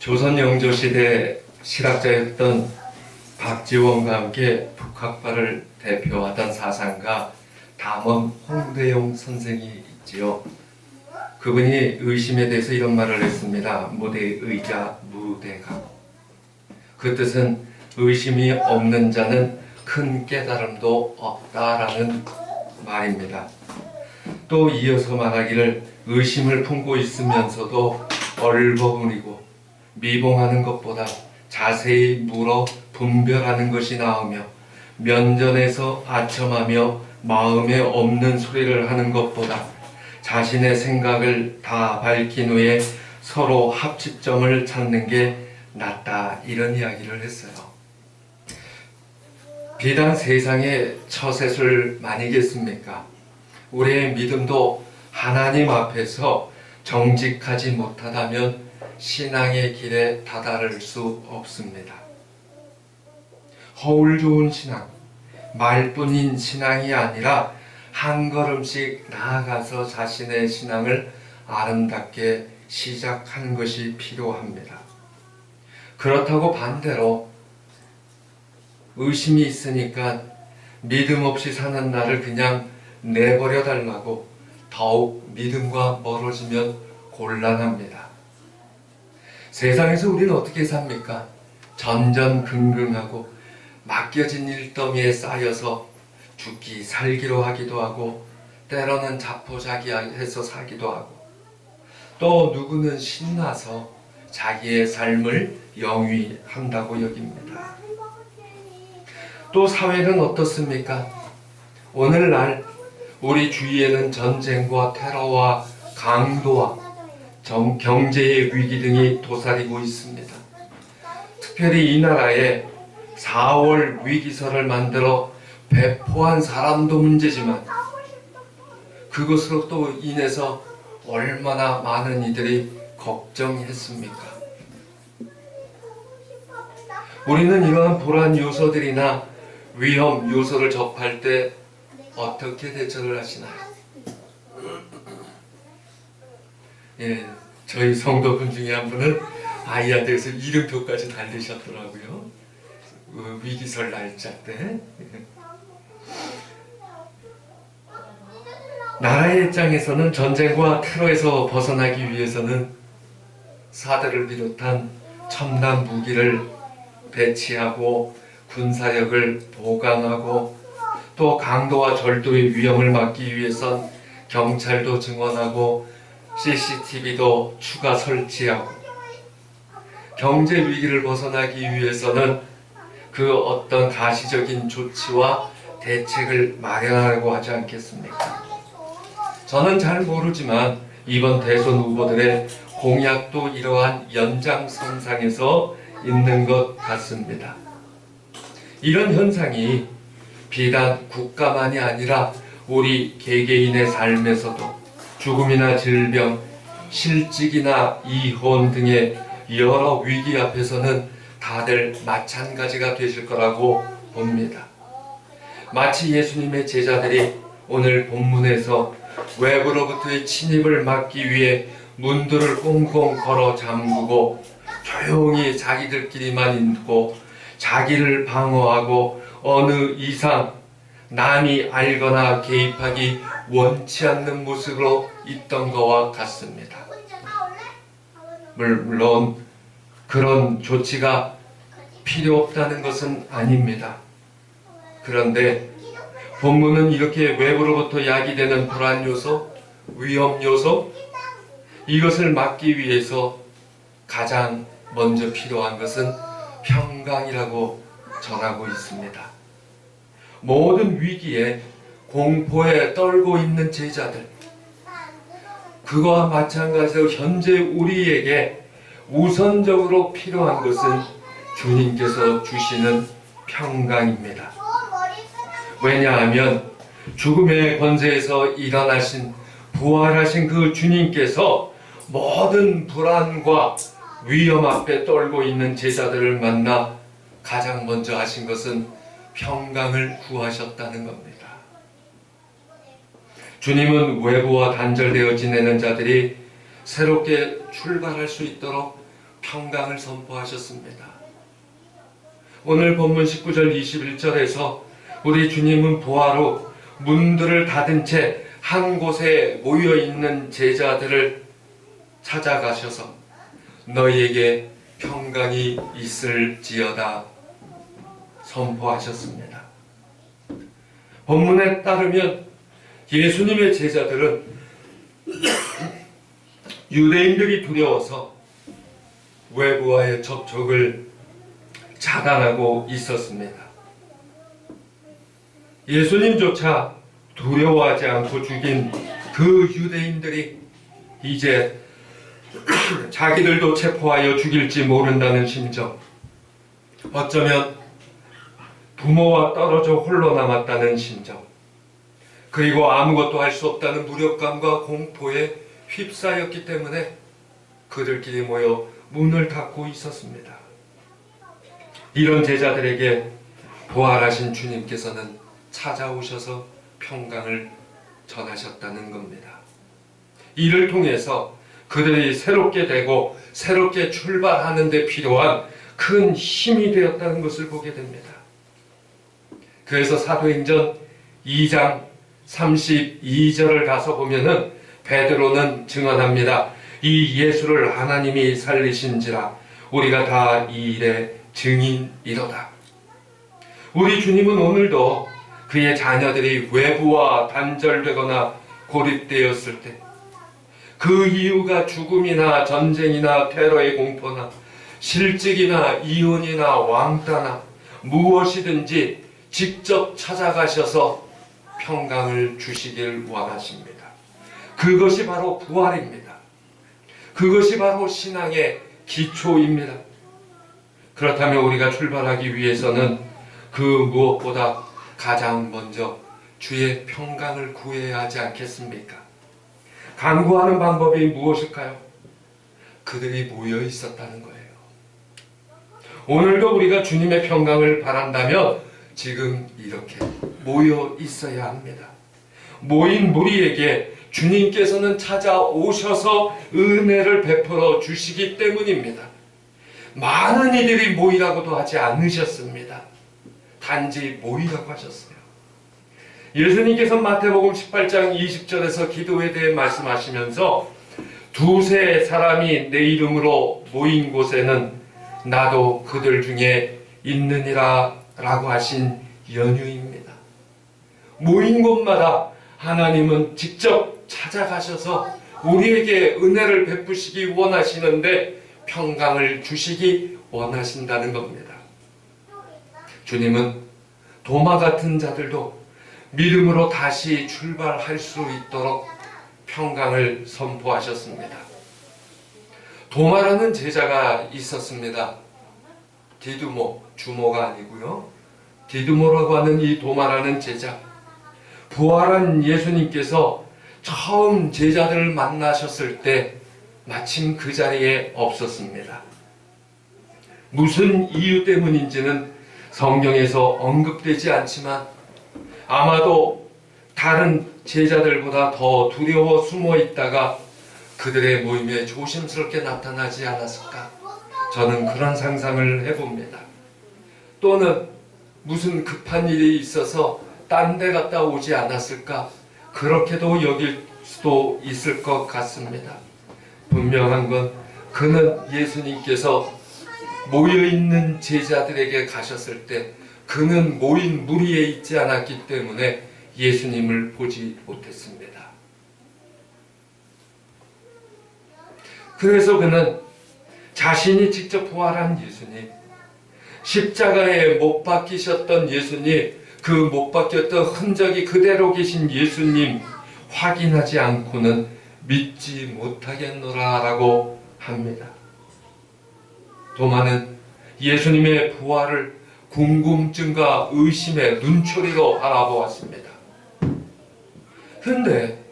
조선 영조시대 실학자였던 박지원과 함께 북학파를 대표하던 사상가 담원 홍대용 선생이 있지요. 그분이 의심에 대해서 이런 말을 했습니다. 무대의자 무대각. 그 뜻은 의심이 없는 자는 큰 깨달음도 없다라는 말입니다. 또 이어서 말하기를 의심을 품고 있으면서도 얼버무리고 미봉하는 것보다 자세히 물어 분별하는 것이 나으며 면전에서 아첨하며 마음에 없는 소리를 하는 것보다 자신의 생각을 다 밝힌 후에 서로 합치점을 찾는 게 낫다, 이런 이야기를 했어요. 비단 세상의 처세술만이겠습니까? 우리의 믿음도 하나님 앞에서 정직하지 못하다면 신앙의 길에 다다를 수 없습니다. 허울 좋은 신앙, 말뿐인 신앙이 아니라 한 걸음씩 나아가서 자신의 신앙을 아름답게 시작하는 것이 필요합니다. 그렇다고 반대로 의심이 있으니까 믿음 없이 사는 나를 그냥 내버려 달라고 더욱 믿음과 멀어지면 곤란합니다. 세상에서 우리는 어떻게 삽니까? 전전긍긍하고 맡겨진 일더미에 쌓여서 죽기 살기로 하기도 하고 때로는 자포자기해서 살기도 하고 또 누구는 신나서 자기의 삶을 영위한다고 여깁니다. 또 사회는 어떻습니까? 오늘날 우리 주위에는 전쟁과 테러와 강도와 경제의 위기 등이 도사리고 있습니다. 특별히 이 나라에 4월 위기설을 만들어 배포한 사람도 문제지만 그것으로 또 인해서 얼마나 많은 이들이 걱정했습니까? 우리는 이러한 불안 요소들이나 위험 요소를 접할 때 어떻게 대처를 하시나요? 예, 저희 성도분 중에 한 분은 아이한테서 이름표까지 달리셨더라고요. 위기설 날짜 때. 나라의 입장에서는 전쟁과 테러에서 벗어나기 위해서는 사드를 비롯한 첨단 무기를 배치하고 군사력을 보강하고 또 강도와 절도의 위험을 막기 위해선 경찰도 증원하고 CCTV도 추가 설치하고 경제 위기를 벗어나기 위해서는 그 어떤 가시적인 조치와 대책을 마련하려고 하지 않겠습니까? 저는 잘 모르지만 이번 대선 후보들의 공약도 이러한 연장선상에서 있는 것 같습니다. 이런 현상이 비단 국가만이 아니라 우리 개개인의 삶에서도 죽음이나 질병, 실직이나 이혼 등의 여러 위기 앞에서는 다들 마찬가지가 되실 거라고 봅니다. 마치 예수님의 제자들이 오늘 본문에서 외부로부터의 침입을 막기 위해 문들을 꽁꽁 걸어 잠그고 조용히 자기들끼리만 있고 자기를 방어하고 어느 이상 남이 알거나 개입하기 원치 않는 모습으로 있던 것과 같습니다. 물론 그런 조치가 필요 없다는 것은 아닙니다. 그런데 본문은 이렇게 외부로부터 야기되는 불안 요소, 위험 요소, 이것을 막기 위해서 가장 먼저 필요한 것은 평강이라고 전하고 있습니다. 모든 위기에 공포에 떨고 있는 제자들, 그거와 마찬가지로 현재 우리에게 우선적으로 필요한 것은 주님께서 주시는 평강입니다. 왜냐하면 죽음의 권세에서 일어나신 부활하신 그 주님께서 모든 불안과 위험 앞에 떨고 있는 제자들을 만나 가장 먼저 하신 것은 평강을 구하셨다는 겁니다. 주님은 외부와 단절되어 지내는 자들이 새롭게 출발할 수 있도록 평강을 선포하셨습니다. 오늘 본문 19절 21절에서 우리 주님은 부활 후 문들을 닫은 채 한 곳에 모여있는 제자들을 찾아가셔서 너희에게 평강이 있을지어다 선포하셨습니다. 본문에 따르면 예수님의 제자들은 유대인들이 두려워서 외부와의 접촉을 차단하고 있었습니다. 예수님조차 두려워하지 않고 죽인 그 유대인들이 이제 자기들도 체포하여 죽일지 모른다는 심정, 어쩌면 부모와 떨어져 홀로 남았다는 심정, 그리고 아무것도 할 수 없다는 무력감과 공포에 휩싸였기 때문에 그들끼리 모여 문을 닫고 있었습니다. 이런 제자들에게 부활하신 주님께서는 찾아오셔서 평강을 전하셨다는 겁니다. 이를 통해서 그들이 새롭게 되고 새롭게 출발하는 데 필요한 큰 힘이 되었다는 것을 보게 됩니다. 그래서 사도행전 2장 32절을 가서 보면은 베드로는 증언합니다. 이 예수를 하나님이 살리신지라 우리가 다 이 일의 증인이로다. 우리 주님은 오늘도 그의 자녀들이 외부와 단절되거나 고립되었을 때, 그 이유가 죽음이나 전쟁이나 테러의 공포나 실직이나 이혼이나 왕따나 무엇이든지 직접 찾아가셔서 평강을 주시길 원하십니다. 그것이 바로 부활입니다. 그것이 바로 신앙의 기초입니다. 그렇다면 우리가 출발하기 위해서는 그 무엇보다 가장 먼저 주의 평강을 구해야 하지 않겠습니까? 간구하는 방법이 무엇일까요? 그들이 모여 있었다는 거예요. 오늘도 우리가 주님의 평강을 바란다면 지금 이렇게 모여 있어야 합니다. 모인 무리에게 주님께서는 찾아오셔서 은혜를 베풀어 주시기 때문입니다. 많은 이들이 모이라고도 하지 않으셨습니다. 단지 모이라고 하셨어요. 예수님께서 마태복음 18장 20절에서 기도에 대해 말씀하시면서 두세 사람이 내 이름으로 모인 곳에는 나도 그들 중에 있느니라 라고 하신 연유입니다. 모인 곳마다 하나님은 직접 찾아가셔서 우리에게 은혜를 베푸시기 원하시는데 평강을 주시기 원하신다는 겁니다. 주님은 도마 같은 자들도 믿음으로 다시 출발할 수 있도록 평강을 선포하셨습니다. 도마라는 제자가 있었습니다. 디두모, 주모가 아니고요. 디두모라고 하는 이 도마라는 제자, 부활한 예수님께서 처음 제자들을 만나셨을 때 마침 그 자리에 없었습니다. 무슨 이유 때문인지는 성경에서 언급되지 않지만 아마도 다른 제자들보다 더 두려워 숨어 있다가 그들의 모임에 조심스럽게 나타나지 않았을까? 저는 그런 상상을 해봅니다. 또는 무슨 급한 일이 있어서 딴 데 갔다 오지 않았을까? 그렇게도 여길 수도 있을 것 같습니다. 분명한 건 그는 예수님께서 모여있는 제자들에게 가셨을 때 그는 모인 무리에 있지 않았기 때문에 예수님을 보지 못했습니다. 그래서 그는 자신이 직접 부활한 예수님, 십자가에 못 박히셨던 예수님, 그 못 박혔던 흔적이 그대로 계신 예수님 확인하지 않고는 믿지 못하겠노라 라고 합니다. 도마는 예수님의 부활을 궁금증과 의심의 눈초리로 바라보았습니다. 그런데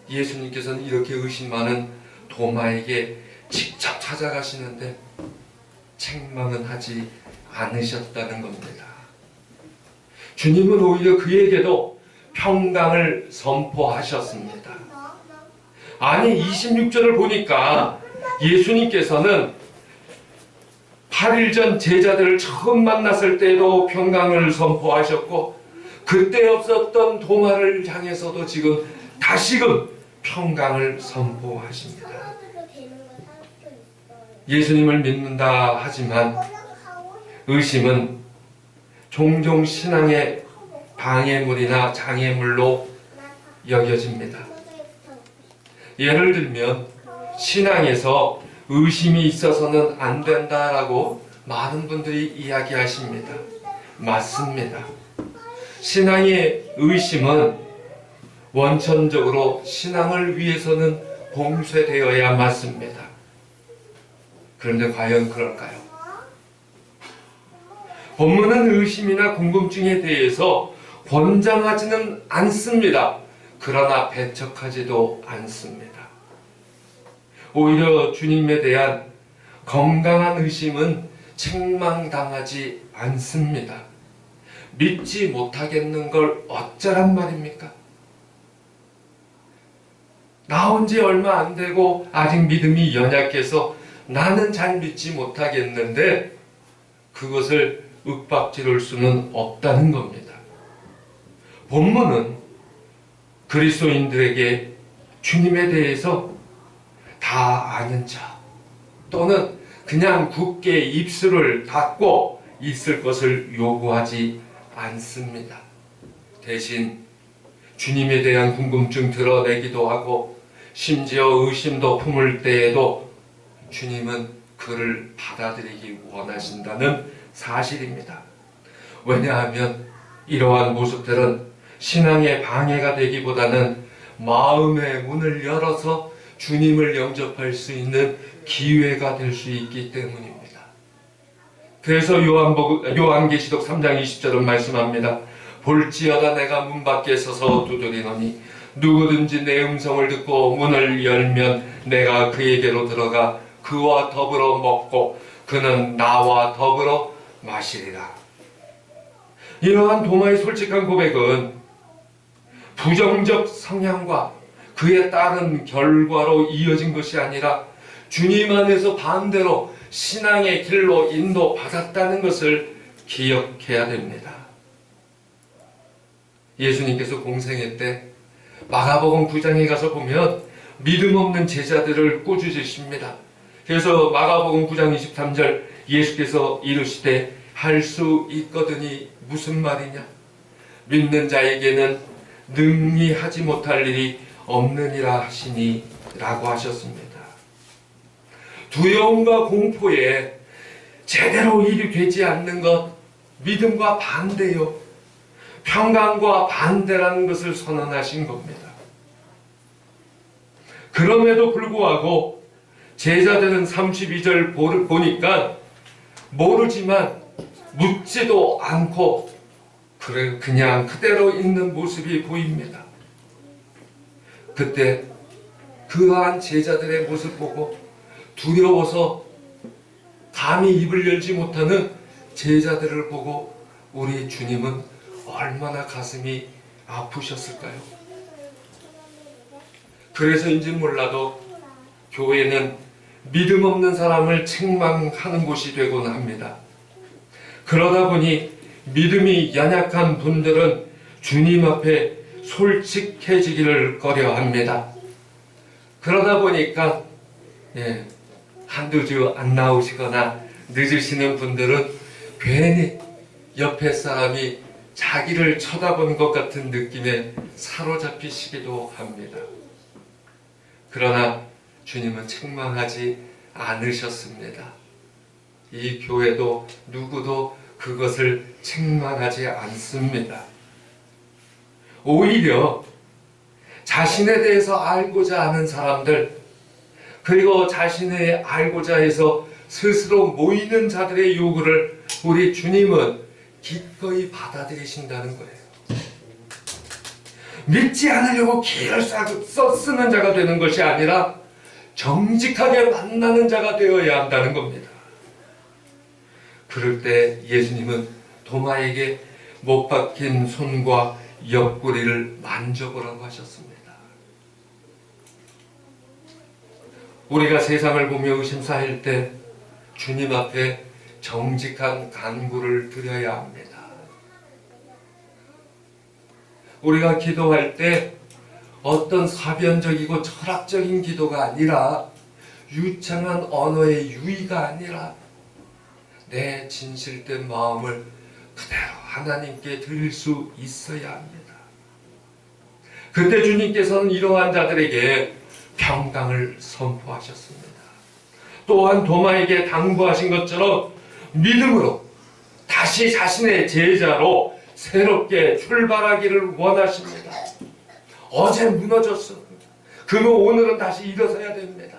예수님께서는 이렇게 의심 많은 도마에게 직접 찾아가시는데 책망은 하지 않으셨다는 겁니다. 주님은 오히려 그에게도 평강을 선포하셨습니다. 아니 26절을 보니까 예수님께서는 8일 전 제자들을 처음 만났을 때도 평강을 선포하셨고, 그때 없었던 도마를 향해서도 지금 다시금 평강을 선포하십니다. 예수님을 믿는다 하지만 의심은 종종 신앙의 방해물이나 장애물로 여겨집니다. 예를 들면 신앙에서 의심이 있어서는 안 된다라고 많은 분들이 이야기하십니다. 맞습니다. 신앙의 의심은 원천적으로 신앙을 위해서는 봉쇄되어야 맞습니다. 그런데 과연 그럴까요? 본문은 의심이나 궁금증에 대해서 권장하지는 않습니다. 그러나 배척하지도 않습니다. 오히려 주님에 대한 건강한 의심은 책망당하지 않습니다. 믿지 못하겠는 걸 어쩌란 말입니까? 나온 지 얼마 안 되고 아직 믿음이 연약해서 나는 잘 믿지 못하겠는데 그것을 윽박지를 수는 없다는 겁니다. 본문은 그리스도인들에게 주님에 대해서 다 아는 자 또는 그냥 굳게 입술을 닫고 있을 것을 요구하지 않습니다. 대신 주님에 대한 궁금증 드러내기도 하고 심지어 의심도 품을 때에도 주님은 그를 받아들이기 원하신다는 사실입니다. 왜냐하면 이러한 모습들은 신앙의 방해가 되기보다는 마음의 문을 열어서 주님을 영접할 수 있는 기회가 될 수 있기 때문입니다. 그래서 요한계시록 3장 20절은 말씀합니다. 볼지어다 내가 문 밖에 서서 두드리노니 누구든지 내 음성을 듣고 문을 열면 내가 그에게로 들어가 그와 더불어 먹고 그는 나와 더불어 마시리라. 이러한 도마의 솔직한 고백은 부정적 성향과 그에 따른 결과로 이어진 것이 아니라 주님 안에서 반대로 신앙의 길로 인도받았다는 것을 기억해야 됩니다. 예수님께서 공생애 때 마가복음 9장에 가서 보면 믿음 없는 제자들을 꾸짖으십니다. 그래서 마가복음 9장 23절 예수께서 이르시되 할 수 있거든이 무슨 말이냐? 믿는 자에게는 능히 하지 못할 일이 없느니라 하시니 라고 하셨습니다. 두려움과 공포에 제대로 일이 되지 않는 것, 믿음과 반대요. 평강과 반대라는 것을 선언하신 겁니다. 그럼에도 불구하고 제자들은 32절 보니까 모르지만 묻지도 않고 그냥 그대로 있는 모습이 보입니다. 그때 그러한 제자들의 모습 보고 두려워서 감히 입을 열지 못하는 제자들을 보고 우리 주님은 얼마나 가슴이 아프셨을까요? 그래서인지 몰라도 교회는 믿음 없는 사람을 책망하는 곳이 되곤 합니다. 그러다 보니 믿음이 연약한 분들은 주님 앞에 솔직해지기를 꺼려합니다. 그러다 보니까 한두 주 안 나오시거나 늦으시는 분들은 괜히 옆에 사람이 자기를 쳐다보는 것 같은 느낌에 사로잡히시기도 합니다. 그러나 주님은 책망하지 않으셨습니다. 이 교회도 누구도 그것을 책망하지 않습니다. 오히려 자신에 대해서 알고자 하는 사람들, 그리고 자신의 알고자 해서 스스로 모이는 자들의 요구를 우리 주님은 기꺼이 받아들이신다는 거예요. 믿지 않으려고 기를 쓰는 자가 되는 것이 아니라 정직하게 만나는 자가 되어야 한다는 겁니다. 그럴 때 예수님은 도마에게 못 박힌 손과 옆구리를 만져보라고 하셨습니다. 우리가 세상을 보며 의심사일 때 주님 앞에 정직한 간구를 드려야 합니다. 우리가 기도할 때 어떤 사변적이고 철학적인 기도가 아니라 유창한 언어의 유의가 아니라 내 진실된 마음을 그대로 하나님께 드릴 수 있어야 합니다. 그때 주님께서는 이러한 자들에게 평강을 선포하셨습니다. 또한 도마에게 당부하신 것처럼 믿음으로 다시 자신의 제자로 새롭게 출발하기를 원하십니다. 어제 무너졌습니다. 그러면 오늘은 다시 일어서야 됩니다.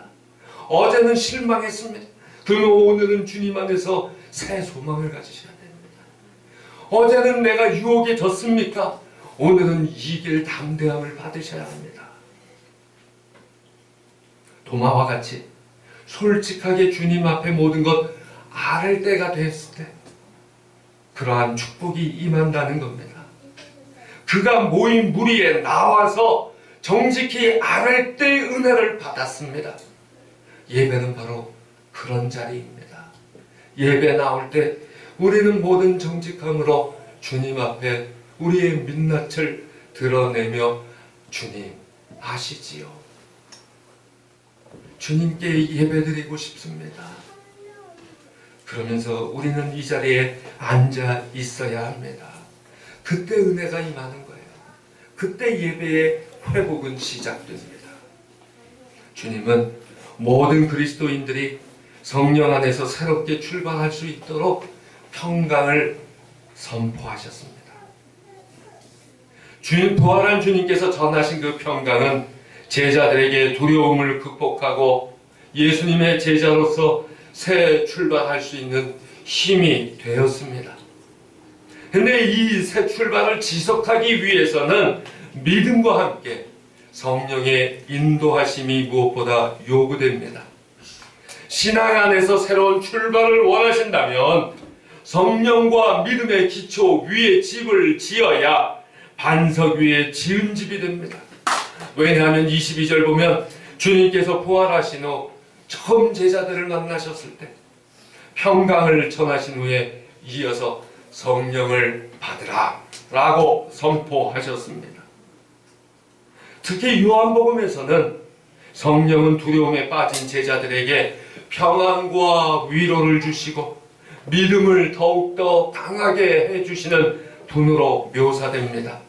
어제는 실망했습니다. 그러면 오늘은 주님 안에서 새 소망을 가지셔야 됩니다. 어제는 내가 유혹에 졌습니까? 오늘은 이길 담대함을 받으셔야 합니다. 도마와 같이 솔직하게 주님 앞에 모든 것 아를 때가 됐을 때 그러한 축복이 임한다는 겁니다. 그가 모인 무리에 나와서 정직히 아를 때의 은혜를 받았습니다. 예배는 바로 그런 자리입니다. 예배 나올 때 우리는 모든 정직함으로 주님 앞에 우리의 민낯을 드러내며 주님 아시지요? 주님께 예배드리고 싶습니다. 그러면서 우리는 이 자리에 앉아 있어야 합니다. 그때 은혜가 임하는 거예요. 그때 예배의 회복은 시작됩니다. 주님은 모든 그리스도인들이 성령 안에서 새롭게 출발할 수 있도록 평강을 선포하셨습니다. 주님, 부활한 주님께서 전하신 그 평강은 제자들에게 두려움을 극복하고 예수님의 제자로서 새 출발할 수 있는 힘이 되었습니다. 근데 이 새 출발을 지속하기 위해서는 믿음과 함께 성령의 인도하심이 무엇보다 요구됩니다. 신앙 안에서 새로운 출발을 원하신다면 성령과 믿음의 기초 위에 집을 지어야 반석 위에 지은 집이 됩니다. 왜냐하면 22절 보면 주님께서 부활하신 후 처음 제자들을 만나셨을 때 평강을 전하신 후에 이어서 성령을 받으라 라고 선포하셨습니다. 특히 요한복음에서는 성령은 두려움에 빠진 제자들에게 평안과 위로를 주시고 믿음을 더욱더 강하게 해주시는 분으로 묘사됩니다.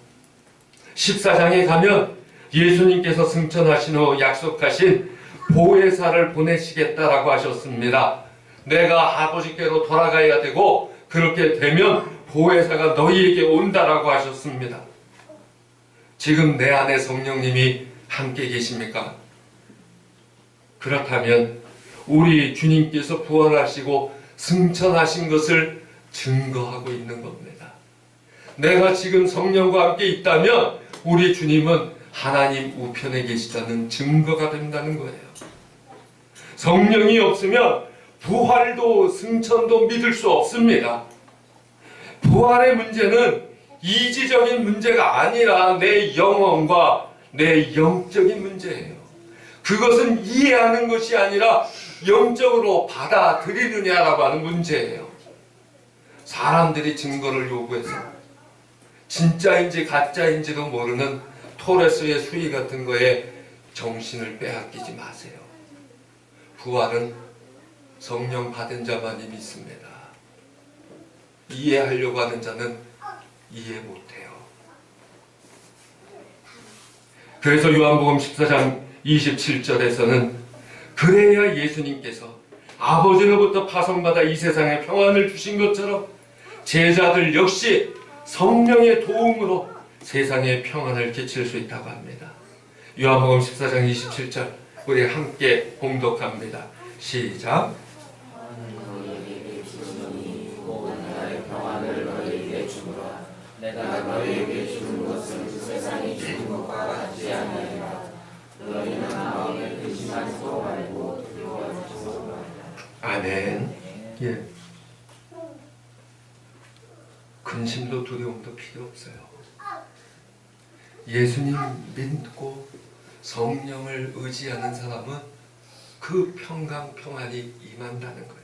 14장에 가면 예수님께서 승천하신 후 약속하신 보혜사를 보내시겠다라고 하셨습니다. 내가 아버지께로 돌아가야 되고 그렇게 되면 보혜사가 너희에게 온다라고 하셨습니다. 지금 내 안에 성령님이 함께 계십니까? 그렇다면 우리 주님께서 부활하시고 승천하신 것을 증거하고 있는 겁니다. 내가 지금 성령과 함께 있다면 우리 주님은 하나님 우편에 계시다는 증거가 된다는 거예요. 성령이 없으면 부활도 승천도 믿을 수 없습니다. 부활의 문제는 이지적인 문제가 아니라 내 영혼과 내 영적인 문제예요. 그것은 이해하는 것이 아니라 영적으로 받아들이느냐라고 하는 문제예요. 사람들이 증거를 요구해서 진짜인지 가짜인지도 모르는 토레스의 수위 같은 거에 정신을 빼앗기지 마세요. 부활은 성령 받은 자만이 믿습니다. 이해하려고 하는 자는 이해 못해요. 그래서 요한복음 14장 27절에서는 그래야 예수님께서 아버지로부터 파송받아 이 세상에 평안을 주신 것처럼 제자들 역시 성령의 도움으로 세상에 평안을 끼칠 수 있다고 합니다. 요한복음 14장 27절 우리 함께 봉독합니다. 시작. 내가 너희에게 주는 것은 세상이 주는 것과 같지 않으리라. 너희는 마음에 근심하지도 말고 두려워하지도 말라. 아멘. 예. 근심도 두려움도 필요 없어요. 예수님 믿고 성령을 의지하는 사람은 그 평강 평안이 임한다는 거예요.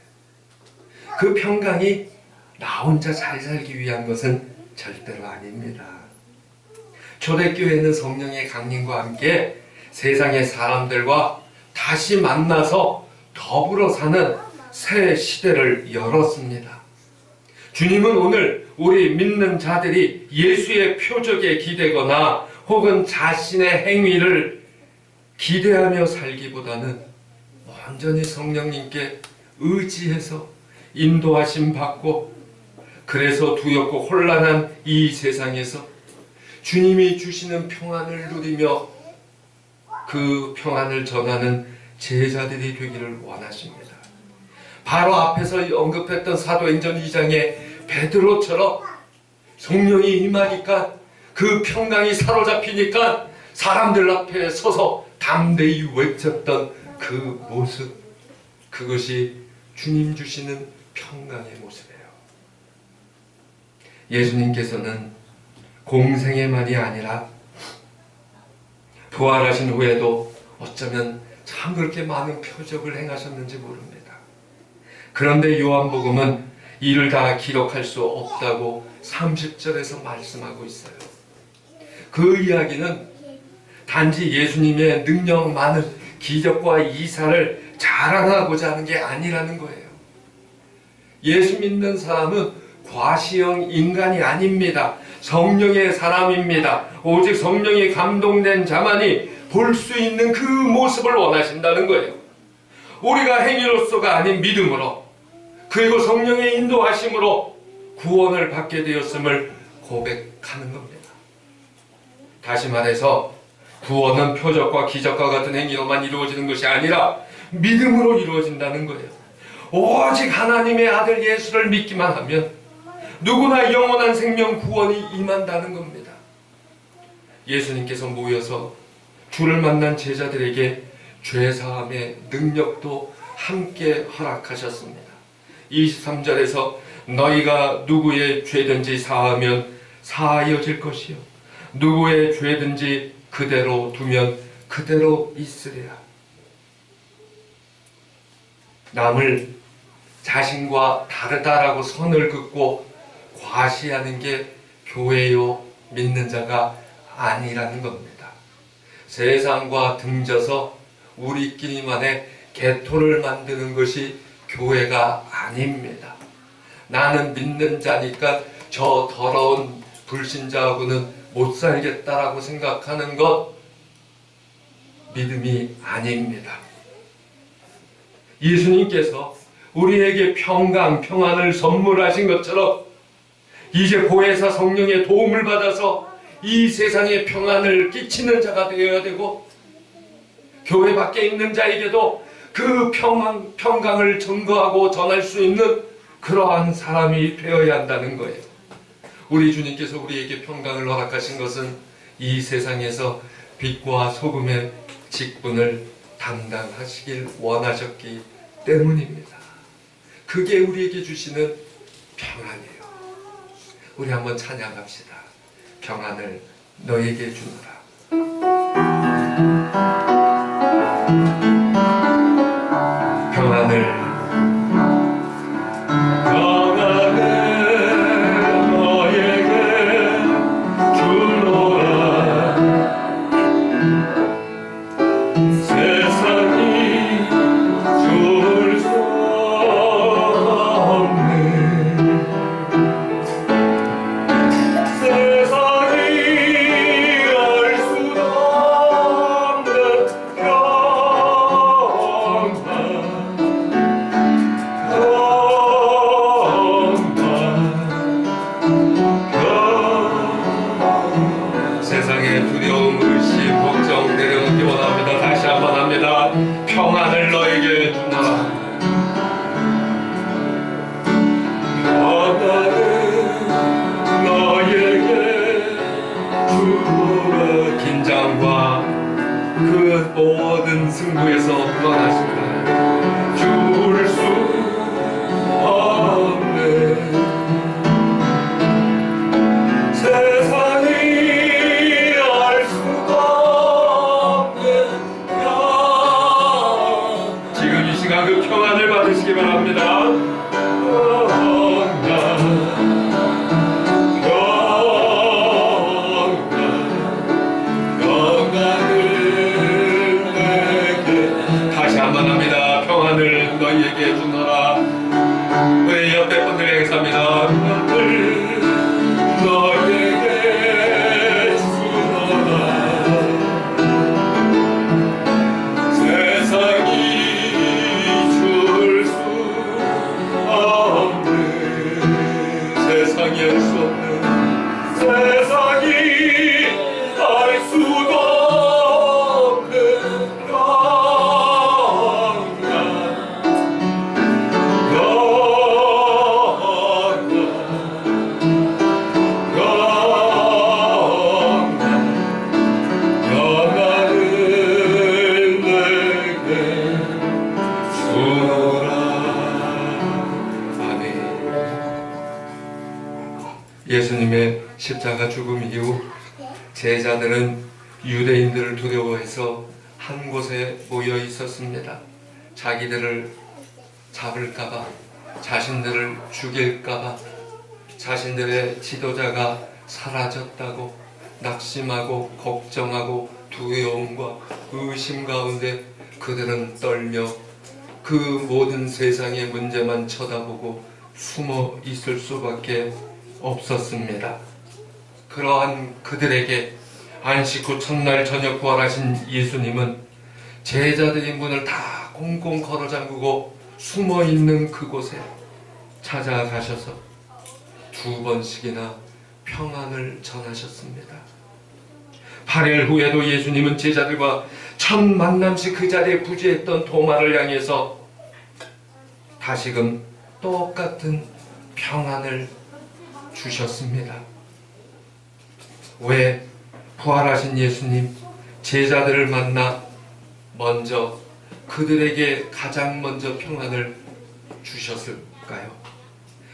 그 평강이 나 혼자 잘 살기 위한 것은 절대로 아닙니다. 초대교회는 성령의 강림과 함께 세상의 사람들과 다시 만나서 더불어 사는 새 시대를 열었습니다. 주님은 오늘 우리 믿는 자들이 예수의 표적에 기대거나 혹은 자신의 행위를 기대하며 살기보다는 온전히 성령님께 의지해서 인도하심 받고, 그래서 두렵고 혼란한 이 세상에서 주님이 주시는 평안을 누리며 그 평안을 전하는 제자들이 되기를 원하십니다. 바로 앞에서 언급했던 사도행전 2장의 베드로처럼 성령이 임하니까 그 평강이 사로잡히니까 사람들 앞에 서서 담대히 외쳤던 그 모습, 그것이 주님 주시는 평강의 모습이에요. 예수님께서는 공생애만이 아니라 부활하신 후에도 어쩌면 참 그렇게 많은 표적을 행하셨는지 모릅니다. 그런데 요한복음은 이를 다 기록할 수 없다고 30절에서 말씀하고 있어요. 그 이야기는 단지 예수님의 능력 많은 기적과 이사를 자랑하고자 하는 게 아니라는 거예요. 예수 믿는 사람은 과시형 인간이 아닙니다. 성령의 사람입니다. 오직 성령이 감동된 자만이 볼 수 있는 그 모습을 원하신다는 거예요. 우리가 행위로서가 아닌 믿음으로, 그리고 성령의 인도하심으로 구원을 받게 되었음을 고백하는 겁니다. 다시 말해서 구원은 표적과 기적과 같은 행위로만 이루어지는 것이 아니라 믿음으로 이루어진다는 거예요. 오직 하나님의 아들 예수를 믿기만 하면 누구나 영원한 생명 구원이 임한다는 겁니다. 예수님께서 모여서 주를 만난 제자들에게 죄사함의 능력도 함께 허락하셨습니다. 23절에서 너희가 누구의 죄든지 사하면 사하여질 것이요 누구의 죄든지 그대로 두면 그대로 있으리라. 남을 자신과 다르다라고 선을 긋고 과시하는 게 교회요 믿는 자가 아니라는 겁니다. 세상과 등져서 우리끼리만의 개토를 만드는 것이 교회가 아닙니다. 나는 믿는 자니까 저 더러운 불신자하고는 못 살겠다라고 생각하는 것 믿음이 아닙니다. 예수님께서 우리에게 평강, 평안을 선물하신 것처럼 이제 보혜사 성령의 도움을 받아서 이 세상에 평안을 끼치는 자가 되어야 되고, 교회 밖에 있는 자에게도 그 평강을 증거하고 전할 수 있는 그러한 사람이 되어야 한다는 거예요. 우리 주님께서 우리에게 평강을 허락하신 것은 이 세상에서 빛과 소금의 직분을 담당하시길 원하셨기 때문입니다. 그게 우리에게 주시는 평안이에요. 우리 한번 찬양합시다. 평안을 너에게 주노라. 평안을 세상이 감당할 수 없는 세상이 알 수도 없는 평안을 내게 주노라. 아멘. 예수님의 십자가 죽음 이후 제자들은 유대인들을 두려워해서 한 곳에 모여 있었습니다. 자기들을 잡을까봐, 자신들을 죽일까봐, 자신들의 지도자가 사라졌다고 낙심하고 걱정하고 두려움과 의심 가운데 그들은 떨며 그 모든 세상의 문제만 쳐다보고 숨어 있을 수밖에 없었습니다. 그러한 그들에게 안식 후 첫날 저녁 부활하신 예수님은 제자들의 문을 다 꽁꽁 걸어 잠그고 숨어 있는 그곳에 찾아가셔서 2번씩이나 평안을 전하셨습니다. 8일 후에도 예수님은 제자들과 첫 만남시 그 자리에 부재했던 도마를 향해서 다시금 똑같은 평안을 주셨습니다. 왜 부활하신 예수님 제자들을 만나 먼저 그들에게 가장 먼저 평안을 주셨을까요?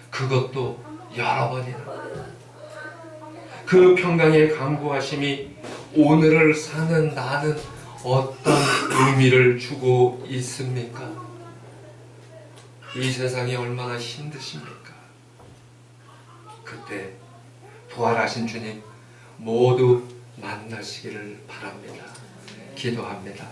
그것도 여러 번이나. 그 평강의 강구하심이 오늘을 사는 나는 어떤 의미를 주고 있습니까? 이 세상이 얼마나 힘드십니까? 그때 부활하신 주님 모두 만나시기를 바랍니다. 기도합니다.